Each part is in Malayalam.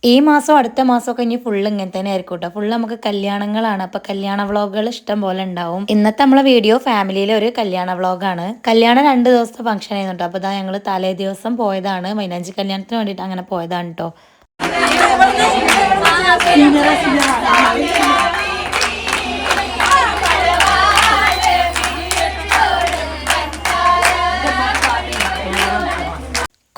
ഈ മാസം അടുത്ത മാസമൊക്കെ ഇനി ഫുള്ള് ഇങ്ങനെ തന്നെ ആയിരിക്കും കേട്ടോ. ഫുള്ള് നമുക്ക് കല്യാണങ്ങളാണ്. അപ്പോൾ കല്യാണ വ്ളോഗുകൾ ഇഷ്ടം പോലെ ഉണ്ടാവും. ഇന്നത്തെ നമ്മളെ വീഡിയോ ഫാമിലിയിലെ ഒരു കല്യാണ വ്ളോഗാണ്. കല്യാണം 2 ദിവസത്തെ ഫംഗ്ഷൻ ആയിരുന്നു കേട്ടോ. അപ്പോൾ ഇതാ ഞങ്ങൾ തലേ ദിവസം പോയതാണ്, മൈലാഞ്ചി കല്യാണത്തിന് വേണ്ടിയിട്ട് അങ്ങനെ പോയതാണ് കേട്ടോ.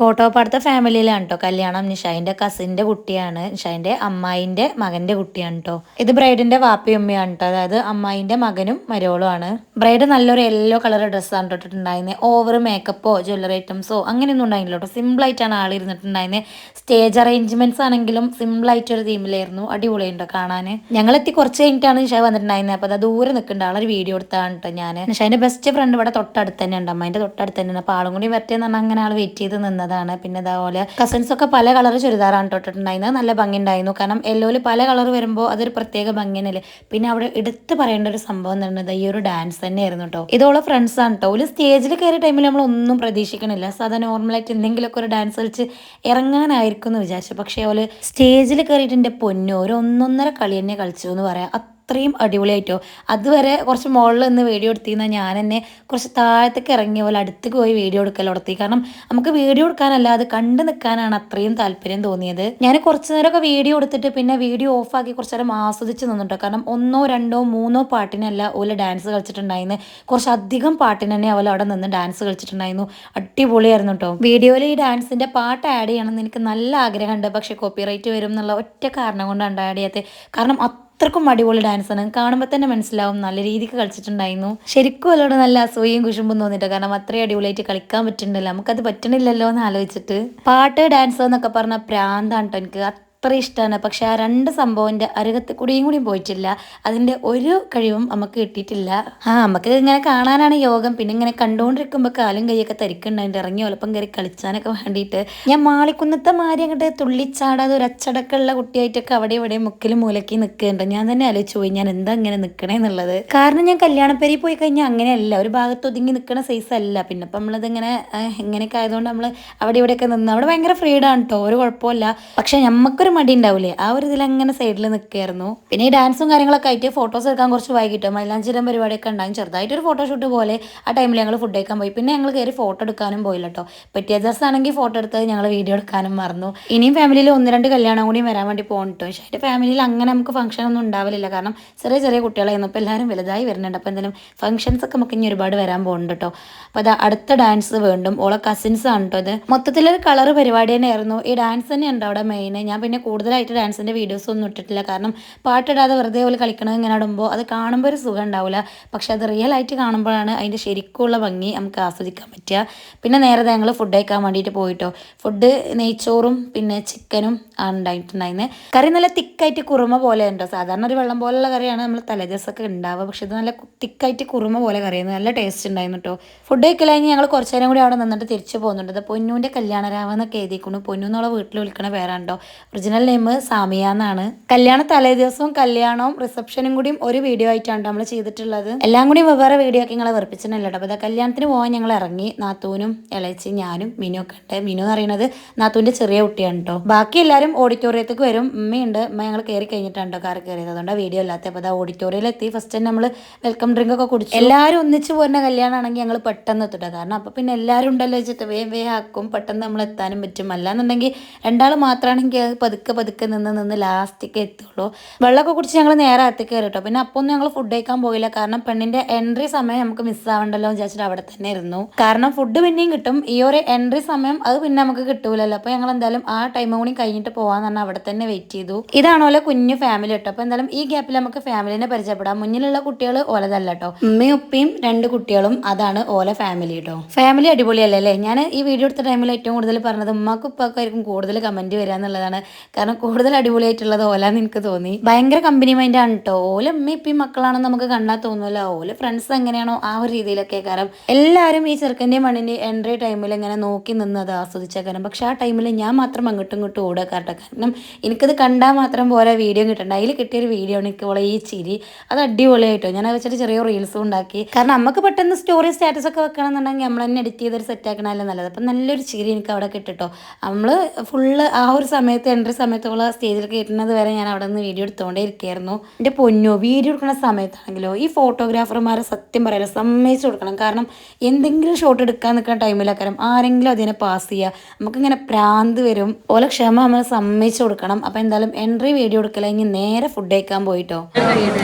കോട്ടോപ്പാടത്തെ ഫാമിലിയിലാണ് കേട്ടോ കല്യാണം. നിഷായിൻ്റെ കസിൻ്റെ കുട്ടിയാണ്, നിഷായിൻ്റെ അമ്മായിൻ്റെ മകൻ്റെ കുട്ടിയാണ് കേട്ടോ. ഇത് ബ്രൈഡിൻ്റെ വാപ്പയും ഉമ്മയാണ് കേട്ടോ, അതായത് അമ്മായിൻ്റെ മകനും മരോളുമാണ്. ബ്രൈഡ് നല്ലൊരു യെല്ലോ കളർ ഡ്രസ്സാണ് ഇട്ടിട്ടുണ്ടായിരുന്നത്. ഓവർ മേക്കപ്പോ ജ്വല്ലറി ഐറ്റംസോ അങ്ങനെയൊന്നും ഉണ്ടായില്ല കേട്ടോ. സിമ്പിളായിട്ടാണ് ആൾ ഇരുന്നിട്ടുണ്ടായിരുന്നത്. സ്റ്റേജ് അറേഞ്ച്മെൻറ്റ്സ് ആണെങ്കിലും സിമ്പിളായിട്ടൊരു തീമിലായിരുന്നു. അടിപൊളിയുണ്ടോ കാണാൻ. ഞങ്ങളെത്തി കുറച്ച് കഴിഞ്ഞിട്ടാണ് നിഷാ വന്നിട്ടുണ്ടായിരുന്നത്. അപ്പോൾ അത് ദൂരെ നിൽക്കുന്നുണ്ട്, ആളൊരു വീഡിയോ എടുത്താണ് കേട്ടോ ഞാൻ. നിഷാൻ്റെ ബെസ്റ്റ് ഫ്രണ്ട് ഇവിടെ തൊട്ടടുത്ത് തന്നെ ഉണ്ട്, അമ്മേൻ്റെ തൊട്ടടുത്ത് തന്നെയാണ്. അപ്പോൾ ആളും കൂടി വരട്ടെന്ന് പറഞ്ഞാൽ അങ്ങനെ ആൾ വെയിറ്റ് ചെയ്ത് നിന്നത്. പിന്നെ അതേപോലെ കസിൻസ് ഒക്കെ പല കളർ ചുരിദാറാണ് തൊട്ടിട്ടുണ്ടായിരുന്നത്. നല്ല ഭംഗി ഉണ്ടായിരുന്നു. കാരണം യെല്ലോയിൽ പല കളർ വരുമ്പോൾ അതൊരു പ്രത്യേക ഭംഗിയല്ലേ. പിന്നെ അവിടെ എടുത്ത് പറയേണ്ട ഒരു സംഭവം എന്ന് പറയുന്നത് ഈ ഒരു ഡാൻസ് തന്നെയായിരുന്നു കേട്ടോ. ഇതോളെ ഫ്രണ്ട്സ് ആണ് കേട്ടോ. ഒരു സ്റ്റേജിൽ കയറിയ ടൈമിൽ നമ്മൾ ഒന്നും പ്രതീക്ഷിക്കണില്ല, സാധാ നോർമലായിട്ട് എന്തെങ്കിലുമൊക്കെ ഒരു ഡാൻസ് കളിച്ച് ഇറങ്ങാനായിരിക്കും എന്ന് വിചാരിച്ചു. പക്ഷേ ഓല് സ്റ്റേജിൽ കയറിയിട്ട് എൻ്റെ പൊന്നോ ഒരു 1.5 കളി തന്നെ കളിച്ചു എന്ന് പറയാം. അത്രയും അടിപൊളിയായിട്ടോ. അതുവരെ കുറച്ച് മുകളിൽ നിന്ന് വീഡിയോ എടുത്തിരുന്നാൽ ഞാൻ എന്നെ കുറച്ച് താഴത്തേക്ക് ഇറങ്ങിയ പോലെ അടുത്തേക്ക് പോയി വീഡിയോ എടുക്കൽ തുടത്തി. കാരണം നമുക്ക് വീഡിയോ എടുക്കാനല്ല, അത് കണ്ടു നിൽക്കാനാണ് അത്രയും താല്പര്യം തോന്നിയത്. ഞാൻ കുറച്ച് നേരമൊക്കെ വീഡിയോ എടുത്തിട്ട് പിന്നെ വീഡിയോ ഓഫാക്കി കുറച്ച് നേരം ആസ്വദിച്ച് നിന്നിട്ടോ. കാരണം 1, 2, 3 പാട്ടിനല്ല ഓല് ഡാൻസ് കളിച്ചിട്ടുണ്ടായിരുന്നു, കുറച്ചധികം പാട്ടിന് തന്നെ അവൾ അവിടെ നിന്ന് ഡാൻസ് കളിച്ചിട്ടുണ്ടായിരുന്നു. അടിപൊളിയായിരുന്നു കേട്ടോ. വീഡിയോയിൽ ഈ ഡാൻസിൻ്റെ പാട്ട് ആഡ് ചെയ്യണമെന്ന് എനിക്ക് നല്ല ആഗ്രഹമുണ്ട്, പക്ഷേ കോപ്പിറൈറ്റ് വരും എന്നുള്ള ഒറ്റ കാരണം കൊണ്ടാണ് ആഡ് ചെയ്യാത്തത്. കാരണം അത്രക്കും അടിപൊളി ഡാൻസാണ്, കാണുമ്പോൾ തന്നെ മനസ്സിലാവും നല്ല രീതിക്ക് കളിച്ചിട്ടുണ്ടായിരുന്നു. ശരിക്കും അവരോട് നല്ല അസൂയയും കുശുമ്പും തോന്നിയിട്ട്, കാരണം അത്രയും അടിപൊളിയായിട്ട് കളിക്കാൻ പറ്റുന്നുണ്ടല്ലോ, നമുക്കത് പറ്റണില്ലല്ലോ എന്ന് ആലോചിച്ചിട്ട്. പാട്ട് ഡാൻസ് എന്നൊക്കെ പറഞ്ഞാൽ പ്രാന്താണ് കേട്ടോ എനിക്ക്, അത്ര ഇഷ്ടമാണ്. പക്ഷെ ആ 2 സംഭവൻ്റെ അരുകത്ത് കൂടിയും പോയിട്ടില്ല. അതിൻ്റെ ഒരു കഴിവും നമുക്ക് കിട്ടിയിട്ടില്ല. നമുക്ക് ഇങ്ങനെ കാണാനാണ് യോഗം. പിന്നെ ഇങ്ങനെ കണ്ടുകൊണ്ടിരിക്കുമ്പോൾ കാലും കൈയൊക്കെ തരിക്കുന്നുണ്ടായിട്ട് ഇറങ്ങി ഒലപ്പം കയറി കളിച്ചാനൊക്കെ വേണ്ടിയിട്ട് ഞാൻ മാളിക്കുന്നത്തെ മാരി അങ്ങോട്ട് തുള്ളിച്ചാടാതെ ഒരു അച്ചടക്കമുള്ള കുട്ടിയായിട്ടൊക്കെ അവിടെ ഇവിടെ മുക്കിലും മൂലക്കി നിൽക്കുന്നുണ്ട്. ഞാൻ തന്നെ ആലോചിച്ചു പോയി ഞാൻ എന്താ ഇങ്ങനെ നിൽക്കണേന്നുള്ളത്. കാരണം ഞാൻ കല്യാണപ്പേരി പോയി കഴിഞ്ഞാൽ അങ്ങനെയല്ല, ഒരു ഭാഗത്ത് ഒതുങ്ങി നിൽക്കുന്ന സൈസ് അല്ല. പിന്നെ ഇപ്പം നമ്മളിതിങ്ങനെ ഇങ്ങനെയൊക്കെ ആയതുകൊണ്ട് നമ്മൾ അവിടെ ഇവിടെയൊക്കെ നിന്ന് അവിടെ ഭയങ്കര ഫ്രീഡാണ് കേട്ടോ, ഒരു കുഴപ്പമില്ല. പക്ഷെ നമുക്കൊരു മടി ഉണ്ടാവില്ലേ, ആ ഒരു ഇതിലങ്ങനെ സൈഡിൽ നിൽക്കുകയായിരുന്നു. പിന്നെ ഈ ഡാൻസും കാര്യങ്ങളൊക്കെ ആയിട്ട് ഫോട്ടോസ് എടുക്കാൻ കുറച്ച് വൈകിട്ടോ. മൈലാഞ്ചിരം പരിപാടിയൊക്കെ ഉണ്ടാകും, ചെറുതായിട്ടൊരു ഫോട്ടോഷൂട്ട് പോലെ. ആ ടൈമിൽ ഞങ്ങൾ ഫുഡ് കഴിക്കാൻ പോയി. പിന്നെ ഞങ്ങൾ കയറി ഫോട്ടോ എടുക്കാനും പോയില്ല കേട്ടോ. പറ്റിയ ദിവസമാണെങ്കിൽ ഫോട്ടോ എടുത്തത് ഞങ്ങൾ വീഡിയോ എടുക്കാനും മറന്നു. ഇനിയും ഫാമിലിയിൽ 1-2 കല്യാണം കൂടി വരാൻ വേണ്ടി പോകും കേട്ടോ. പക്ഷേ എൻ്റെ ഫാമിലിയിൽ അങ്ങനെ നമുക്ക് ഫംഗ്ഷൻ ഒന്നും ഉണ്ടാവില്ല, കാരണം ചെറിയ കുട്ടികളായിരുന്നു. ഇപ്പോൾ എല്ലാവരും വലുതായി വരുന്നുണ്ട്. അപ്പോൾ എന്തെങ്കിലും ഫംഗ്ഷൻസ് ഒക്കെ നമുക്ക് ഇനി ഒരുപാട് വരാൻ പോകുന്നുണ്ട് കേട്ടോ. അപ്പോൾ അത് അടുത്ത ഡാൻസ് വീണ്ടും ഓളെ കസിൻസ് ആണ് കേട്ടോ. ഇത് മൊത്തത്തിലൊരു കളർ പരിപാടി തന്നെയായിരുന്നു. ഈ ഡാൻസ് തന്നെയുണ്ട് അവിടെ മെയിൻ. ഞാൻ പിന്നെ കൂടുതലായിട്ട് ഡാൻസിൻ്റെ വീഡിയോസ് ഒന്നും ഇട്ടിട്ടില്ല, കാരണം പാട്ടിടാതെ വെറുതെ പോലെ കളിക്കണത് ഇങ്ങനെ ഇടുമ്പോൾ അത് കാണുമ്പോൾ ഒരു സുഖം ഉണ്ടാവില്ല. പക്ഷെ അത് റിയൽ ആയിട്ട് കാണുമ്പോഴാണ് അതിൻ്റെ ശരിക്കുള്ള ഭംഗി നമുക്ക് ആസ്വദിക്കാൻ പറ്റുക. പിന്നെ നേരെ ഞങ്ങൾ ഫുഡ് കഴിക്കാൻ വേണ്ടിയിട്ട് പോയിട്ടോ. ഫുഡ് നെയ്ച്ചോറും പിന്നെ ചിക്കനും ആണ് ഉണ്ടായിട്ടുണ്ടായിരുന്നത്. കറി നല്ല തിക്കായിട്ട് കുറുമ പോലെ ഉണ്ടോ. സാധാരണ ഒരു വെള്ളം പോലുള്ള കറിയാണ് നമ്മൾ തലേദിവസമൊക്കെ ഉണ്ടാവുക, പക്ഷെ ഇത് നല്ല തിക്കായിട്ട് കുറുമ പോലെ കറിയായിരുന്നു. നല്ല ടേസ്റ്റ് ഉണ്ടായിരുന്നു കേട്ടോ. ഫുഡ് കഴിക്കലായി ഞങ്ങൾ കുറച്ച് നേരം കൂടി അവിടെ നിന്നിട്ട് തിരിച്ചു പോകുന്നുണ്ട്. പൊന്നൂൻ്റെ കല്യാണരാമെന്നൊക്കെ എഴുതിക്കുന്നു. പൊന്നു എന്നുള്ള വീട്ടിൽ വിളിക്കണ പേരാണ്ടോ. ഒറിജിനൽ നെയിം സാമിയ എന്നാണ്. കല്യാണ തലേ ദിവസവും കല്യാണവും റിസപ്ഷനും കൂടിയും ഒരു വീഡിയോ ആയിട്ടാണ് നമ്മൾ ചെയ്തിട്ടുള്ളത്. എല്ലാം കൂടി വെവ്വേറെ വീഡിയോ ഒക്കെ ഞങ്ങളെ വെറുപ്പിച്ചിട്ടില്ല കേട്ടോ. അപ്പോൾ കല്യാണത്തിന് പോകാൻ ഞങ്ങൾ ഇറങ്ങി. നാത്തൂനും ഇളച്ചി ഞാനും മിനു ഒക്കെ ഉണ്ട്. മിനു എന്ന് പറയുന്നത് നാത്തൂൻ്റെ ചെറിയ കുട്ടിയാണ് കേട്ടോ. ബാക്കി എല്ലാവരും ഓഡിറ്റോറിയത്തേക്ക് വരും. ഉമ്മയുണ്ട്, ഉമ്മ ഞങ്ങൾ കയറി കഴിഞ്ഞിട്ടാണ് കേട്ടോ കാർ കയറിയത്, അതുകൊണ്ട് വീഡിയോ അല്ലാത്ത. അപ്പോൾ അത് ഓഡിറ്റോറിയത്തിലെത്തി. ഫസ്റ്റ് തന്നെ നമ്മൾ വെൽക്കം ഡ്രിങ്ക് ഒക്കെ കുടിച്ചു. എല്ലാവരും ഒന്നിച്ച് പോകുന്ന കല്യാണമാണെങ്കിൽ ഞങ്ങൾ പെട്ടെന്ന് എത്തിട്ടോ, കാരണം അപ്പോൾ പിന്നെ എല്ലാവരും ഉണ്ടല്ലോ വെച്ചിട്ട് വേ ആക്കും, പെട്ടെന്ന് നമ്മൾ എത്താനും പറ്റും. അല്ലാന്നുണ്ടെങ്കിൽ 2 മാത്രമാണെങ്കിൽ പതുക്കെ നിന്ന് ലാസ്റ്റേക്ക് എത്തുള്ളൂ. വെള്ളമൊക്കെ കുടിച്ച് ഞങ്ങൾ നേരെ അകത്തേക്ക് കയറി കേട്ടോ. പിന്നെ അപ്പോൾ ഒന്നും ഞങ്ങൾ ഫുഡ് കഴിക്കാൻ പോയില്ല, കാരണം പെണ്ണിൻ്റെ എൻട്രി സമയം നമുക്ക് മിസ്സാവണ്ടല്ലോ എന്ന് വിചാരിച്ചിട്ട് അവിടെ തന്നെ ഇരുന്നു. കാരണം ഫുഡ് പിന്നെയും കിട്ടും, ഈ ഒരു എൻട്രി സമയം അത് പിന്നെ നമുക്ക് കിട്ടൂലല്ലോ. അപ്പോൾ ഞങ്ങൾ എന്തായാലും ആ ടൈമും കൂടി കഴിഞ്ഞിട്ട് പോകാമെന്ന് പറഞ്ഞാൽ അവിടെ തന്നെ വെയിറ്റ് ചെയ്തു. ഇതാണോലെ കുഞ്ഞു ഫാമിലി കേട്ടോ. അപ്പോൾ എന്തായാലും ഈ ഗ്യാപ്പിൽ നമുക്ക് ഫാമിലിനെ പരിചയപ്പെടാം. മുന്നിലുള്ള കുട്ടികൾ ഓലതല്ല കേട്ടോ, ഉമ്മയും ഉപ്പയും 2 കുട്ടികളും, അതാണ് ഓല ഫാമിലി കേട്ടോ. ഫാമിലി അടിപൊളിയല്ലേ അല്ലേ. ഞാൻ ഈ വീഡിയോ എടുത്ത ടൈമിൽ ഏറ്റവും കൂടുതൽ പറഞ്ഞത് ഉമ്മാക്കും ഉപ്പാക്കായിരിക്കും കൂടുതൽ കമൻറ്റ് വരിക എന്നുള്ളതാണ്. കാരണം കൂടുതൽ അടിപൊളിയായിട്ടുള്ളത് ഓലാന്ന് എനിക്ക് തോന്നി. ഭയങ്കര കമ്പനി മൈൻഡാണ് കേട്ടോ. ഓല ഉമ്മയും ഇപ്പം മക്കളാണെന്ന് നമുക്ക് കണ്ടാൽ തോന്നുമല്ലോ. ഓല ഫ്രണ്ട്സ് എങ്ങനെയാണോ ആ ഒരു രീതിയിലൊക്കെ കാരണം എല്ലാവരും ഈ ചെറുക്കൻ്റെയും മണ്ണിൻ്റെ എൻട്രി ടൈമിൽ ഇങ്ങനെ നോക്കി നിന്ന് അത് ആസ്വദിച്ച കാരണം. പക്ഷെ ആ ടൈമിൽ ഞാൻ മാത്രം അങ്ങോട്ടും ഇങ്ങോട്ടും ഓടുക കേട്ടോ. കാരണം എനിക്കത് കണ്ടാൽ മാത്രം പോലെ വീഡിയോ കിട്ടണ്ട. അതിൽ കിട്ടിയൊരു വീഡിയോ ആണ് എനിക്ക് ഓളെ ഈ ചിരി, അത് അടിപൊളിയായിട്ടോ. ഞാൻ വെച്ചിട്ട് ചെറിയ റീൽസും ഉണ്ടാക്കി. കാരണം നമുക്ക് പെട്ടെന്ന് സ്റ്റോറി സ്റ്റാറ്റസ് ഒക്കെ വെക്കണമെന്നുണ്ടെങ്കിൽ നമ്മൾ തന്നെ എഡിറ്റ് ചെയ്തൊരു സെറ്റ് ആക്കണമല്ലോ നല്ലത്. അപ്പം നല്ലൊരു ചിരി എനിക്ക് അവിടെ കിട്ടിട്ടോ. നമ്മൾ ഫുള്ള് ആ ഒരു സമയത്ത് എൻട്രി സമയത്തോളം സ്റ്റേജിൽ കയറ്റുന്നത് വരെ ഞാൻ അവിടെ നിന്ന് വീഡിയോ എടുത്തുകൊണ്ടേ ഇരിക്കുകയായിരുന്നു. എൻ്റെ പൊന്നോ, വീഡിയോ എടുക്കുന്ന സമയത്താണെങ്കിലോ ഈ ഫോട്ടോഗ്രാഫർമാരെ സത്യം പറയാലോ സമ്മതിച്ചു കൊടുക്കണം. കാരണം എന്തെങ്കിലും ഷോട്ട് എടുക്കാൻ നിൽക്കുന്ന ടൈമിലൊക്കെ ആരെങ്കിലും അതിനെ പാസ് ചെയ്യുക, നമുക്കിങ്ങനെ പ്രാന്ത് വരും. ഓലെ ക്ഷമ നമ്മൾ സമ്മതിച്ചു കൊടുക്കണം. അപ്പോൾ എന്തായാലും എൻട്രി വീഡിയോ എടുക്കല ഇനി നേരെ ഫുഡ് കഴിക്കാൻ പോയിട്ടോ.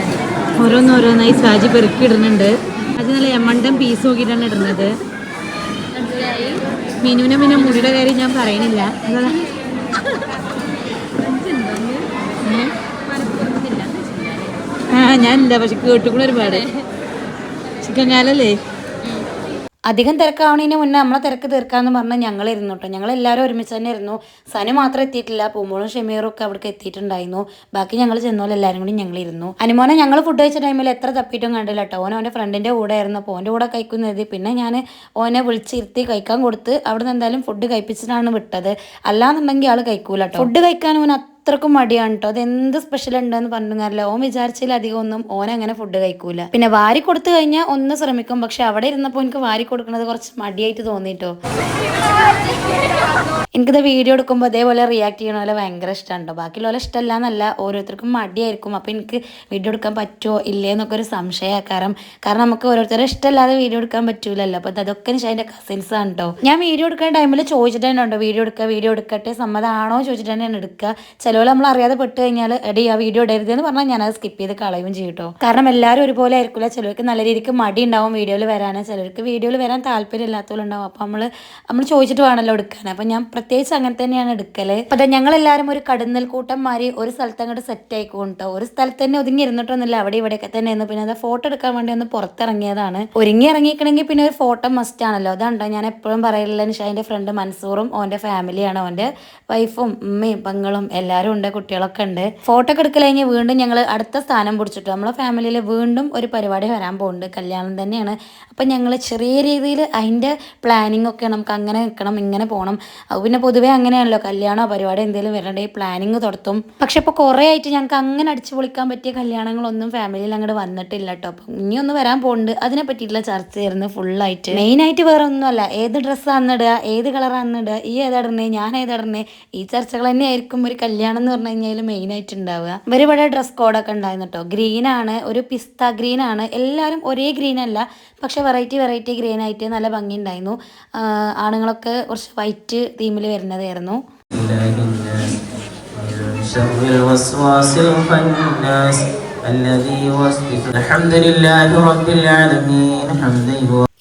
ഓരോന്നോരോന്നായി സാജി പെറുക്കി ഇടുന്നുണ്ട്. അത് നല്ല എമ്മണ്ടം പീസ് നോക്കിയിട്ടാണ് ഇടുന്നത്. മിനുവിനെ പിന്നെ മുടിയുടെ കാര്യം ഞാൻ പറയണില്ല. ഞാനില്ല, പക്ഷെ കേട്ടുകൂടെ ഒരുപാട് ചിക്കൻ കാലല്ലേ. അധികം തിരക്കാവണതിന് മുന്നേ നമ്മളെ തിരക്ക് തീർക്കാമെന്ന് പറഞ്ഞാൽ ഞങ്ങളിരുന്നു കേട്ടോ. ഞങ്ങളെല്ലാവരും ഒരുമിച്ച് തന്നെ ഇരുന്നു. സനു മാത്രം എത്തിയിട്ടില്ല. പൂമ്പോളും ഷെമീറും ഒക്കെ അവിടേക്ക് എത്തിയിട്ടുണ്ടായിരുന്നു. ബാക്കി ഞങ്ങൾ ചെന്നോലെ എല്ലാവരും കൂടി ഞങ്ങളിരുന്നു. അനുമോനെ ഞങ്ങൾ ഫുഡ് കഴിച്ച ടൈമിൽ എത്ര തപ്പിയിട്ടും കണ്ടില്ല കേട്ടോ. ഓൻ്റെ ഫ്രണ്ടിൻ്റെ കൂടെ ആയിരുന്നു. അപ്പോൾ ഓൻ്റെ കൂടെ കഴിക്കുന്നത്. പിന്നെ ഞാൻ ഓനെ വിളിച്ചിരുത്തി കഴിക്കാൻ കൊടുത്ത് അവിടെ നിന്ന് എന്തായാലും ഫുഡ് കഴിപ്പിച്ചിട്ടാണ് വിട്ടത്. അല്ലാന്നുണ്ടെങ്കിൽ ആൾ കഴിക്കൂല കേട്ടോ. ഫുഡ് കഴിക്കാൻ ഓൻ അത്രക്കും മടിയാണ് കേട്ടോ. അത് എന്ത് സ്പെഷ്യൽ ഉണ്ടെന്ന് പറഞ്ഞാൽ ഓൻ വിചാരിച്ചതിലധികം ഒന്നും ഓൻ അങ്ങനെ ഫുഡ് കഴിക്കൂല. പിന്നെ വാരി കൊടുത്തു കഴിഞ്ഞാൽ ഒന്ന് ശ്രമിക്കും. പക്ഷെ അവിടെ ഇരുന്നപ്പോൾ എനിക്ക് വാരി കൊടുക്കുന്നത് കുറച്ച് മടിയായിട്ട് തോന്നിട്ടോ. എനിക്കിത് വീഡിയോ എടുക്കുമ്പോൾ അതേപോലെ റിയാക്ട് ചെയ്യണ പോലെ ഭയങ്കര ഇഷ്ടമുണ്ടോ. ബാക്കിയുള്ള ഇഷ്ടമല്ല എന്നല്ല, ഓരോരുത്തർക്കും മടിയായിരിക്കും. അപ്പോൾ എനിക്ക് വീഡിയോ എടുക്കാൻ പറ്റുമോ ഇല്ലേ എന്നൊക്കെ ഒരു സംശയമാണ്. കാരണം നമുക്ക് ഓരോരുത്തരെ ഇഷ്ടമല്ലാതെ വീഡിയോ എടുക്കാൻ പറ്റൂലല്ലോ. അപ്പോൾ അതൊക്കെ അതിൻ്റെ കസിൻസ് ആണ് കേട്ടോ. ഞാൻ വീഡിയോ എടുക്കുന്ന ടൈമിൽ ചോദിച്ചിട്ട് തന്നെ ഉണ്ടോ വീഡിയോ എടുക്കട്ടെ സമ്മതമാണോ ചോദിച്ചിട്ട് തന്നെയാണ് എടുക്കുക. ചിലപ്പോൾ നമ്മൾ അറിയാതെ പെട്ട് കഴിഞ്ഞാൽ എടി ആ വീഡിയോ ഇടരുത് എന്ന് പറഞ്ഞാൽ ഞാനത് സ്കിപ്പ് ചെയ്ത് കളയും ചെയ്യും കേട്ടോ. കാരണം എല്ലാവരും ഒരുപോലെ ആയിരിക്കില്ല. ചിലർക്ക് നല്ല രീതിക്ക് മടി ഉണ്ടാവും വീഡിയോയിൽ വരാൻ, ചിലർക്ക് വീഡിയോയിൽ വരാൻ താല്പര്യം ഇല്ലാത്തവരുണ്ടാവും. അപ്പോൾ നമ്മൾ ചോദിച്ചിട്ട് വേണമല്ലോ എടുക്കാൻ. അപ്പം ഞാൻ പ്രത്യേകിച്ച് അങ്ങനെ തന്നെയാണ് എടുക്കൽ. അപ്പം ഞങ്ങളെല്ലാവരും ഒരു കടന്നൽ കൂട്ടന്മാരി ഒരു സ്ഥലത്ത് അങ്ങോട്ട് സെറ്റ് ആയിക്കോട്ടോ. ഒരു സ്ഥലത്ത് തന്നെ ഒതുങ്ങി ഇരുന്നിട്ടൊന്നുമില്ല, അവിടെ ഇവിടെയൊക്കെ തന്നെ ആയിരുന്നു. പിന്നെ അത് ഫോട്ടോ എടുക്കാൻ വേണ്ടി ഒന്ന് പുറത്തിറങ്ങിയതാണ്. ഒരുങ്ങി ഇറങ്ങിക്കണമെങ്കിൽ പിന്നെ ഒരു ഫോട്ടോ മസ്റ്റ് ആണല്ലോ. അതാണ്ടോ ഞാൻ എപ്പോഴും പറയില്ല. നിഷാൻ്റെ ഫ്രണ്ട് മൻസൂറും ഓൻ്റെ ഫാമിലിയാണ്, ഓൻ്റെ വൈഫും ഉമ്മയും പെങ്ങളും എല്ലാവരും ഉണ്ട്, കുട്ടികളൊക്കെ ഉണ്ട്. ഫോട്ടോ ഒക്കെ എടുക്കൽ കഴിഞ്ഞ് വീണ്ടും ഞങ്ങൾ അടുത്ത സ്ഥാനം പിടിച്ചിട്ടു. നമ്മളെ ഫാമിലിയിൽ വീണ്ടും ഒരു പരിപാടി വരാൻ പോകുന്നുണ്ട്. കല്യാണം തന്നെയാണ്. അപ്പം ഞങ്ങൾ ചെറിയ രീതിയിൽ അതിൻ്റെ പ്ലാനിങ് ഒക്കെ നമുക്ക് അങ്ങനെ നിൽക്കണം, ഇങ്ങനെ പോകണം. അത് പിന്നെ പൊതുവേ അങ്ങനെയാണല്ലോ, കല്യാണോ പരിപാടി എന്തെങ്കിലും വരണ്ടേ പ്ലാനിങ് തുടത്തും. പക്ഷെ ഇപ്പോൾ കുറേ ആയിട്ട് ഞങ്ങൾക്ക് അങ്ങനെ അടിച്ചു പൊളിക്കാൻ പറ്റിയ കല്യാണങ്ങളൊന്നും ഫാമിലിയിൽ അങ്ങോട്ട് വന്നിട്ടില്ല കേട്ടോ. അപ്പം ഇനിയൊന്ന് വരാൻ പോകുന്നുണ്ട്. അതിനെ പറ്റിയിട്ടുള്ള ചർച്ചയായിരുന്നു ഫുള്ളായിട്ട്. മെയിനായിട്ട് വേറെ ഒന്നുമല്ല, ഏത് ഡ്രസ്സാണ് ഇടുക, ഏത് കളറാണ് ഇടുക, ഈ ഏതാടണേ ഞാൻ ഏതാടണേ, ഈ ചർച്ചകൾ തന്നെയായിരിക്കും ഒരു കല്യാണം എന്ന് പറഞ്ഞു കഴിഞ്ഞാൽ മെയിനായിട്ട് ഉണ്ടാവുക. ഇവരിവിടെ ഡ്രസ് കോഡൊക്കെ ഉണ്ടായിരുന്നു കേട്ടോ. ഗ്രീനാണ്, ഒരു പിസ്ത ഗ്രീനാണ്. എല്ലാവരും ഒരേ ഗ്രീൻ അല്ല, പക്ഷെ വെറൈറ്റി ഗ്രീൻ ആയിട്ട് നല്ല ഭംഗി ഉണ്ടായിരുന്നു. ആണുങ്ങളൊക്കെ കുറച്ച് വൈറ്റ് തീമിൽ വരുന്നതായിരുന്നു.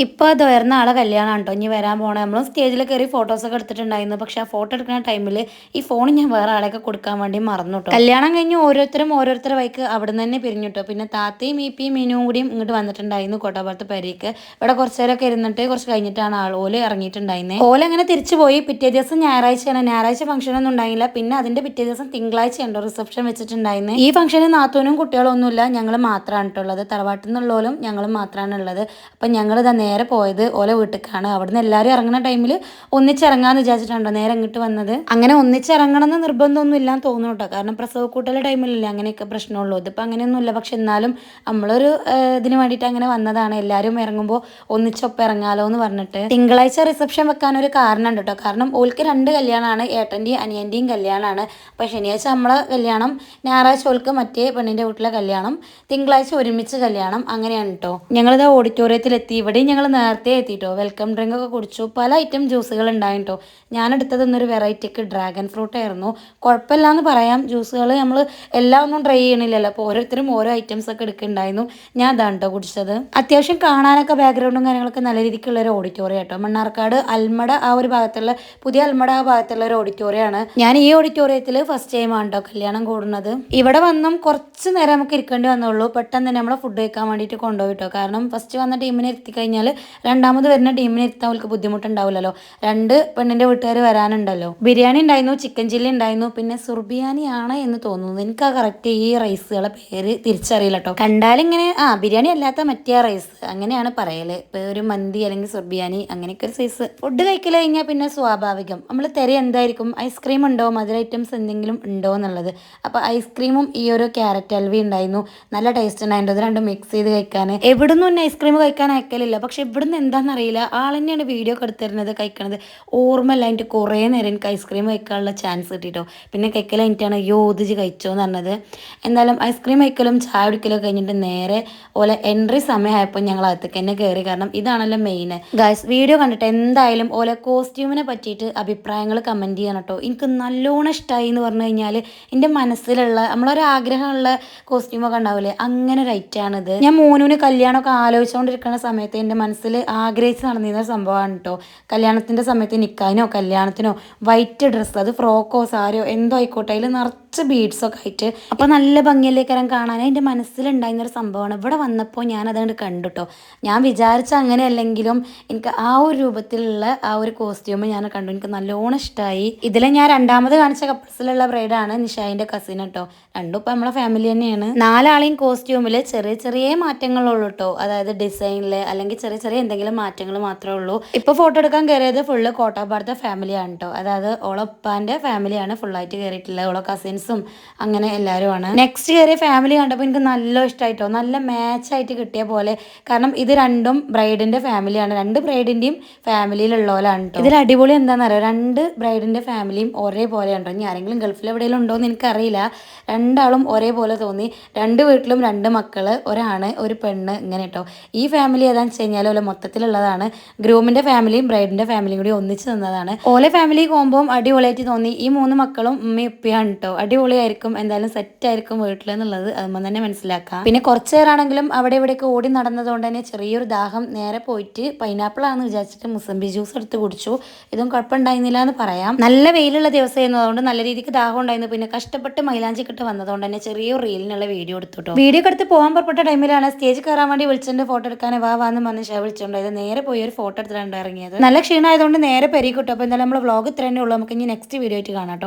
ഇപ്പോൾ അത് ഉയർന്ന ആളെ കല്യാണം കേട്ടോ. ഇനി വരാൻ പോകണം. നമ്മൾ സ്റ്റേജിൽ കയറി ഫോട്ടോസൊക്കെ എടുത്തിട്ടുണ്ടായിരുന്നു. പക്ഷെ ആ ഫോട്ടോ എടുക്കുന്ന ടൈമിൽ ഈ ഫോൺ ഞാൻ വേറെ ആളെയൊക്കെ കൊടുക്കാൻ വേണ്ടി മറന്നു കേട്ടോ. കല്യാണം കഴിഞ്ഞ് ഓരോരുത്തരുടെ വൈക്ക് അവിടെ നിന്ന് തന്നെ പിരിഞ്ഞു കേട്ടോ. പിന്നെ താത്തയും ഈപ്പിയും മീനും കൂടിയും ഇങ്ങോട്ട് വന്നിട്ടുണ്ടായിരുന്നു കോട്ടപ്പുറത്ത് പേരേക്ക്. ഇവിടെ കുറച്ച് നേരമൊക്കെ ഇരുന്നിട്ട് കുറച്ച് കഴിഞ്ഞിട്ടാണ് ഓല് ഇറങ്ങിയിട്ടുണ്ടായിരുന്നത്. ഓല അങ്ങനെ തിരിച്ചു പോയി. പിറ്റേ ദിവസം ഞായറാഴ്ച ഫംഗ്ഷനൊന്നും ഉണ്ടായില്ല. പിന്നെ അതിന്റെ പിറ്റേ ദിവസം തിങ്കളാഴ്ച ഉണ്ടോ റിസപ്ഷൻ വെച്ചിട്ടുണ്ടായിരുന്നത്. ഈ ഫംഗ്ഷന് നാത്തൂനും കുട്ടികളൊന്നുമില്ല, ഞങ്ങൾ മാത്രമാണ് ഉള്ളത്. തറവാട്ടിൽ നിന്നുള്ളവരും ഞങ്ങളും മാത്രമാണ് ഉള്ളത്. അപ്പം ഞങ്ങൾ നേരെ പോയത് ഓല വീട്ടിലേക്കാണ്. അവിടുന്ന് എല്ലാവരും ഇറങ്ങുന്ന ടൈമിൽ ഒന്നിച്ചിറങ്ങാന്ന് വിചാരിച്ചിട്ടുണ്ടോ നേരെ ഇങ്ങോട്ട് വന്നത്. അങ്ങനെ ഒന്നിച്ചിറങ്ങണം എന്ന് നിർബന്ധമൊന്നും ഇല്ലാന്ന് തോന്നുന്നു കേട്ടോ. കാരണം പ്രസവക്കൂട്ടലെ ടൈമിലല്ലേ അങ്ങനെയൊക്കെ പ്രശ്നമുള്ളൂ. ഇതിപ്പോൾ അങ്ങനെയൊന്നുമില്ല. പക്ഷെ എന്നാലും നമ്മളൊരു ഇതിന് വേണ്ടിയിട്ട് അങ്ങനെ വന്നതാണ്. എല്ലാവരും ഇറങ്ങുമ്പോൾ ഒന്നിച്ചൊപ്പം ഇറങ്ങാലോ എന്ന് പറഞ്ഞിട്ട്. തിങ്കളാഴ്ച റിസപ്ഷൻ വെക്കാനൊരു കാരണം ഉണ്ട് കേട്ടോ. കാരണം ഓൾക്ക് 2 കല്യാണമാണ്, ഏട്ടൻ്റെയും അനിയൻ്റെയും കല്യാണമാണ്. അപ്പോൾ ശനിയാഴ്ച നമ്മളെ കല്യാണം, ഞായറാഴ്ച ഓൾക്ക് മറ്റേ പെണ്ണിൻ്റെ വീട്ടിലെ കല്യാണം, തിങ്കളാഴ്ച ഒരുമിച്ച് കല്യാണം. അങ്ങനെയാണ് കേട്ടോ. ഞങ്ങളിത് ഓഡിറ്റോറിയത്തിലെത്തി. ഇവിടെയും ഞങ്ങൾ നേരത്തെ എത്തിയിട്ടോ. വെൽക്കം ഡ്രിങ്ക് ഒക്കെ കുടിച്ചു. പല ഐറ്റം ജ്യൂസുകൾ ഉണ്ടായിട്ടോ. ഞാനെടുത്തത് ഇന്നൊരു വെറൈറ്റിക്ക് ഡ്രാഗൺ ഫ്രൂട്ട് ആയിരുന്നു. കുഴപ്പമില്ലാന്ന് പറയാം. ജ്യൂസുകൾ നമ്മൾ എല്ലാം ഒന്നും ട്രൈ ചെയ്യണില്ലല്ലോ. അപ്പോൾ ഓരോരുത്തരും ഓരോ ഐറ്റംസ് ഒക്കെ എടുക്കുന്നുണ്ടായിരുന്നു. ഞാൻ അതാണ് കേട്ടോ കുടിച്ചത്. അത്യാവശ്യം കാണാനൊക്കെ ബാക്ക്ഗ്രൗണ്ടും കാര്യങ്ങളൊക്കെ നല്ല രീതിക്കുള്ള ഒരു ഓഡിറ്റോറിയം കേട്ടോ. മണ്ണാർക്കാട് അൽമട ആ ഒരു ഭാഗത്തുള്ള, പുതിയ അൽമട ആ ഭാഗത്തുള്ള ഒരു ഓഡിറ്റോറിയമാണ്. ഞാൻ ഈ ഓഡിറ്റോറിയത്തിൽ ഫസ്റ്റ് ടൈം ആണ് കേട്ടോ കല്യാണം കൂടുന്നത്. ഇവിടെ വന്നും കുറച്ച് നേരം നമുക്ക് ഇരിക്കേണ്ടി വന്നുള്ളൂ. പെട്ടെന്ന് തന്നെ നമ്മളെ ഫുഡ് കഴിക്കാൻ വേണ്ടിയിട്ട് കൊണ്ടുപോയിട്ടോ. കാരണം ഫസ്റ്റ് വന്ന ടീമിനെ ഇരുത്തി കഴിഞ്ഞാൽ രണ്ടാമത് വരുന്ന ടീമിനെ ഇരുത്താൻ അവർക്ക് ബുദ്ധിമുട്ടുണ്ടാവില്ലല്ലോ. 2 പെണ്ണിൻ്റെ വീട്ടുകാർ വരാനുണ്ടല്ലോ. ബിരിയാണി ഉണ്ടായിരുന്നു, ചിക്കൻ ചില്ലി ഉണ്ടായിരുന്നു, പിന്നെ സുർബിയാനി ആണ് എന്ന് തോന്നുന്നു. എനിക്ക് ആ കറക്റ്റ് ഈ റൈസുകളെ പേര് തിരിച്ചറിയില്ല കേട്ടോ. കണ്ടാലിങ്ങനെ ബിരിയാണി അല്ലാത്ത മറ്റേ റൈസ് അങ്ങനെയാണ് പറയല്. ഇപ്പോൾ ഒരു മന്തി അല്ലെങ്കിൽ സുർബിയാനി അങ്ങനെയൊക്കെ ഒരു സൈസ്. ഫുഡ് കഴിക്കൽ കഴിഞ്ഞാൽ പിന്നെ സ്വാഭാവികം നമ്മൾ തിര എന്തായിരിക്കും, ഐസ്ക്രീം ഉണ്ടോ, മധുര ഐറ്റംസ് എന്തെങ്കിലും ഉണ്ടോ എന്നുള്ളത്. അപ്പോൾ ഐസ്ക്രീമും ഈ ഒരു ക്യാരറ്റ് അൽവി ഉണ്ടായിരുന്നു. നല്ല ടേസ്റ്റ് ഉണ്ടായിരുന്നു. ഇത് രണ്ടും മിക്സ് ചെയ്ത് കഴിക്കാൻ. എവിടുന്നും ഐസ്ക്രീം കഴിക്കാൻ അയക്കലില്ല. പക്ഷെ പക്ഷെ ഇവിടുന്ന് എന്താണെന്നറിയില്ല, ആൾ തന്നെയാണ് വീഡിയോ ഒക്കെ എടുത്തിരുന്നത് കഴിക്കണത്. ഓർമ്മയില്ല, എനിക്ക് കുറേ നേരം എനിക്ക് ഐസ്ക്രീം കഴിക്കാനുള്ള ചാൻസ് കിട്ടിയിട്ടോ. പിന്നെ കഴിക്കൽ കഴിഞ്ഞിട്ടാണ് യോജിച്ച് കഴിച്ചോ എന്ന് പറഞ്ഞത്. എന്തായാലും ഐസ്ക്രീം കഴിക്കലും ചായ കുടിക്കലും കഴിഞ്ഞിട്ട് നേരെ ഓലെ എൻട്രി സമയമായപ്പോൾ ഞങ്ങൾ അകത്തേക്ക് തന്നെ കയറി. കാരണം ഇതാണല്ലോ മെയിൻ. ഗൈസ്, വീഡിയോ കണ്ടിട്ട് എന്തായാലും ഓലെ കോസ്റ്റ്യൂമിനെ പറ്റിയിട്ട് അഭിപ്രായങ്ങൾ കമൻറ്റ് ചെയ്യണം കേട്ടോ. എനിക്ക് നല്ലോണം ഇഷ്ടമായി എന്ന് പറഞ്ഞു കഴിഞ്ഞാൽ എൻ്റെ മനസ്സിലുള്ള നമ്മളൊരാഗ്രഹമുള്ള കോസ്റ്റ്യൂമൊക്കെ ഉണ്ടാവില്ലേ, അങ്ങനെ ഒരു ഐറ്റാണിത്. ഞാൻ മോനുവിന് കല്യാണമൊക്കെ ആലോചിച്ചുകൊണ്ടിരിക്കുന്ന സമയത്ത് എൻ്റെ മനസ്സിൽ ആഗ്രഹിച്ച് നടന്നിരുന്ന സംഭവമാണ് കേട്ടോ. കല്യാണത്തിൻ്റെ സമയത്ത് നിക്കാഹിനോ കല്യാണത്തിനോ വൈറ്റ് ഡ്രസ്സ്, അത് ഫ്രോക്കോ സാരിയോ എന്തോ ആയിക്കോട്ടെ, അതിൽ നിറച്ച് ബീഡ്സൊക്കെ ആയിട്ട് അപ്പോൾ നല്ല ഭംഗിയിലേക്കരം കാണാൻ എൻ്റെ മനസ്സിലുണ്ടായിരുന്നൊരു സംഭവമാണ്. ഇവിടെ വന്നപ്പോൾ ഞാൻ അതുകൊണ്ട് കണ്ടു കേട്ടോ. ഞാൻ വിചാരിച്ച അങ്ങനെയല്ലെങ്കിലും എനിക്ക് ആ ഒരു രൂപത്തിലുള്ള ആ ഒരു കോസ്റ്റ്യൂം ഞാൻ കണ്ടു, എനിക്ക് നല്ലോണം ഇഷ്ടമായി. ഇതിൽ ഞാൻ രണ്ടാമത് കാണിച്ച കപ്പിൾസിലുള്ള ബ്രൈഡാണ് നിഷായിൻ്റെ കസിൻ കേട്ടോ. രണ്ടും ഇപ്പം നമ്മളെ ഫാമിലി തന്നെയാണ്. നാലാളെയും കോസ്റ്റ്യൂമിൽ ചെറിയ ചെറിയ മാറ്റങ്ങളുള്ളൂ കേട്ടോ. അതായത് ഡിസൈനിൽ അല്ലെങ്കിൽ ചെറിയ ചെറിയ എന്തെങ്കിലും മാറ്റങ്ങൾ മാത്രമേ ഉള്ളൂ. ഇപ്പോൾ ഫോട്ടോ എടുക്കാൻ കയറിയത് ഫുള്ള് കോട്ടാപ്പാടത്തെ ഫാമിലിയാണ് കേട്ടോ. അതായത് ഓളപ്പാൻ്റെ ഫാമിലിയാണ് ഫുള്ളായിട്ട് കയറിയിട്ടുള്ളത്. ഓളെ കസിൻസും അങ്ങനെ എല്ലാവരുമാണ്. നെക്സ്റ്റ് കയറിയ ഫാമിലി കണ്ടപ്പോൾ എനിക്ക് നല്ല ഇഷ്ടമായിട്ടോ. നല്ല മാച്ചായിട്ട് കിട്ടിയ പോലെ. കാരണം ഇത് രണ്ടും ബ്രൈഡിൻ്റെ ഫാമിലിയാണ്. രണ്ട് ബ്രൈഡിൻ്റെയും ഫാമിലിയിലുള്ളവരാണ് കേട്ടോ. ഇതിൽ അടിപൊളി എന്താണെന്ന് അറിയാം, രണ്ട് ബ്രൈഡിൻ്റെ ഫാമിലിയും ഒരേപോലെയാണ് കേട്ടോ. ഇനി ആരെങ്കിലും ഗൾഫിൽ എവിടെയെങ്കിലും ഉണ്ടോ എന്ന് എനിക്കറിയില്ല. രണ്ടാളും ഒരേപോലെ തോന്നി. രണ്ട് വീട്ടിലും രണ്ട് മക്കൾ, ഒരാണ് ഒരു പെണ്ണ്, ഇങ്ങനെ കേട്ടോ. ഈ ഫാമിലി ഏതാണെന്ന് വെച്ച് കഴിഞ്ഞാൽ ഓലെ മൊത്തത്തിലുള്ളതാണ്. ഗ്രൂമിൻ്റെ ഫാമിലിയും ബ്രൈഡിൻ്റെ ഫാമിലിയും കൂടി ഒന്നിച്ച് നിന്നതാണ്. ഓലെ ഫാമിലി കോമ്പും അടിപൊളിയായിട്ട് തോന്നി. ഈ മൂന്ന് മക്കളും ഉമ്മയും ഉപ്പയാണ് കേട്ടോ. അടിപൊളിയായിരിക്കും, എന്തായാലും സെറ്റായിരിക്കും വീട്ടിൽ എന്നുള്ളത് അതുമ്പോൾ തന്നെ മനസ്സിലാക്കാം. പിന്നെ കുറച്ച് നേരമാണെങ്കിലും അവിടെ ഇവിടെയൊക്കെ ഓടി നടന്നതുകൊണ്ട് തന്നെ ചെറിയൊരു ദാഹം. നേരെ പോയിട്ട് പൈനാപ്പിൾ ആണെന്ന് വിചാരിച്ചിട്ട് മുസംബി ജ്യൂസ് എടുത്ത് കുടിച്ചു. ഇതും കുഴപ്പമുണ്ടായിരുന്നില്ല എന്ന് പറയാം. നല്ല വെയിലുള്ള ദിവസമായിരുന്നു, അതുകൊണ്ട് നല്ല രീതിക്ക് ദാഹം ഉണ്ടായിരുന്നു. പിന്നെ കഷ്ടപ്പെട്ട് മൈലാഞ്ചി കിട്ട് വന്നതുകൊണ്ട് തന്നെ ചെറിയൊരു റീലിനുള്ള വീഡിയോ എടുത്തുട്ടോ. വീഡിയോ എടുത്ത് പോകാൻ പുറപ്പെട്ട ടൈമിലാണ് സ്റ്റേജ് കയറാൻ വേണ്ടി വിളിച്ചിട്ട് ഫോട്ടോ എടുക്കാൻ വാന്ന് പറഞ്ഞ് ഷാ വിളിച്ചോണ്ടായത്. നേരെ പോയി ഒരു ഫോട്ടോ എടുത്തിട്ടാണ് ഇറങ്ങിയത്. നല്ല ക്ഷീണമായതുകൊണ്ട് നേരെ പെരി കിട്ടും. അപ്പോൾ എന്തായാലും നമ്മൾ വ്ളോഗ് ഇത്ര തന്നെ ഉള്ളൂ. നമുക്ക് ഇനി നെക്സ്റ്റ് വീഡിയോ ആയിട്ട് കാണാം കേട്ടോ.